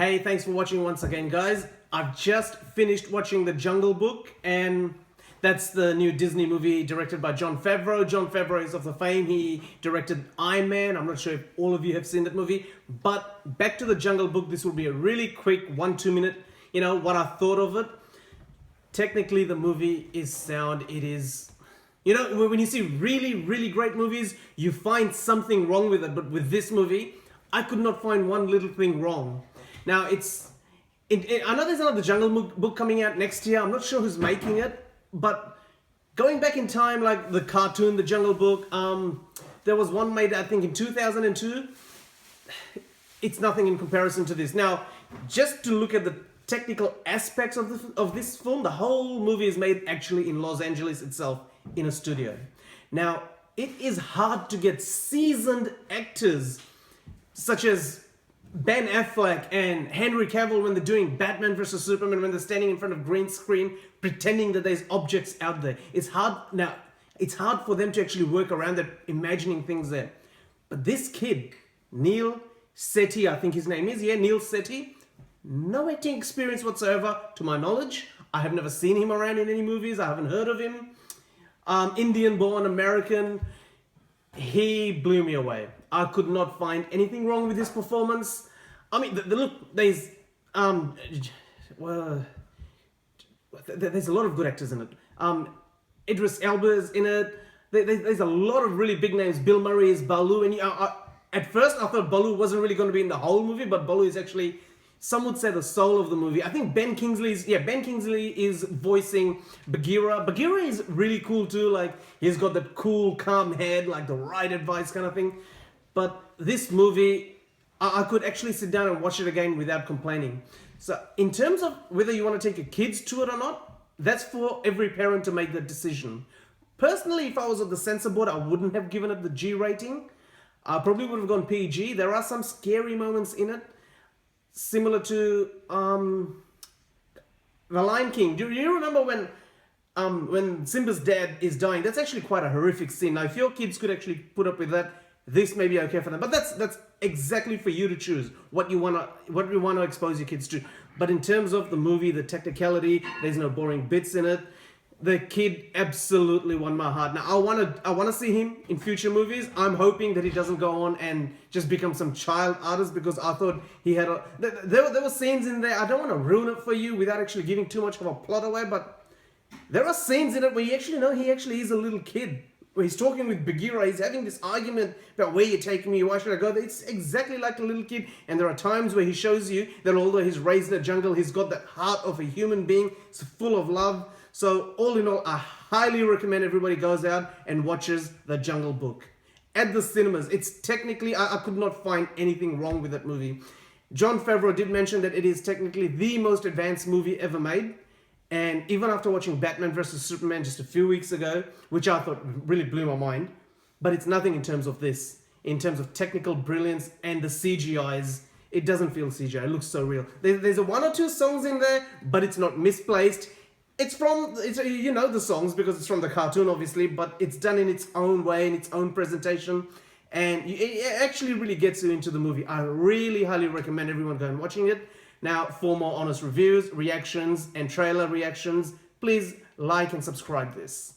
Hey, thanks for watching once again, guys. I've just finished watching The Jungle Book, and that's the new Disney movie directed by Jon Favreau. Jon Favreau is of the fame. He directed Iron Man. I'm not sure if all of you have seen that movie, but back to The Jungle Book. This will be a really quick 1-2 minute, what I thought of it. Technically, the movie is sound. It is, when you see really, really great movies, you find something wrong with it. But with this movie, I could not find one little thing wrong. Now, I know there's another Jungle Book coming out next year. I'm not sure who's making it, but going back in time, like the cartoon, The Jungle Book, there was one made, I think, in 2002. It's nothing in comparison to this. Now, just to look at the technical aspects of this film, the whole movie is made actually in Los Angeles itself, in a studio. Now, it is hard to get seasoned actors such as Ben Affleck and Henry Cavill when they're doing Batman vs Superman, when they're standing in front of green screen pretending that there's objects out there. It's hard for them to actually work around that, imagining things there. But this kid, Neel Sethi, I think his name is, Neel Sethi, no acting experience whatsoever to my knowledge. I have never seen him around in any movies. I haven't heard of him. Indian born American. He blew me away. I could not find anything wrong with his performance. I mean, there's a lot of good actors in it. Idris Elba is in it. There's a lot of really big names. Bill Murray is Baloo, and at first I thought Baloo wasn't really going to be in the whole movie, but Baloo is actually, some would say, the soul of the movie. I think Ben Kingsley is voicing Bagheera. Bagheera is really cool too. Like, he's got that cool, calm head, like the right advice kind of thing. But this movie, I could actually sit down and watch it again without complaining. So in terms of whether you want to take your kids to it or not, that's for every parent to make that decision. Personally, if I was at the censor board, I wouldn't have given it the G rating. I probably would have gone PG. There are some scary moments in it, similar to The Lion King. Do you remember when Simba's dad is dying? That's actually quite a horrific scene. Now, if your kids could actually put up with that, this may be okay for them. But that's exactly for you to choose what you want to expose your kids to. But in terms of the movie, the technicality, there's no boring bits in it. The kid absolutely won my heart. Now, I want to see him in future movies. I'm hoping that he doesn't go on and just become some child artist, because I thought he had there were scenes in there. I don't want to ruin it for you without actually giving too much of a plot away, but there are scenes in it where you actually know he actually is a little kid. Where he's talking with Bagheera, he's having this argument about where you're taking me, why should I go there? It's exactly like a little kid. And there are times where he shows you that although he's raised in the jungle, he's got that heart of a human being. It's full of love. So all in all, I highly recommend everybody goes out and watches The Jungle Book at the cinemas. It's technically, I could not find anything wrong with that movie. Jon Favreau did mention that it is technically the most advanced movie ever made. And even after watching Batman vs Superman just a few weeks ago, which I thought really blew my mind, but it's nothing in terms of this. In terms of technical brilliance and the CGIs, it doesn't feel CGI. It looks so real. There's a 1 or 2 songs in there, but it's not misplaced. It's the songs because it's from the cartoon, obviously, but it's done in its own way, in its own presentation. And it actually really gets you into the movie. I really highly recommend everyone go and watching it. Now, for more honest reviews, reactions, and trailer reactions, please like and subscribe this.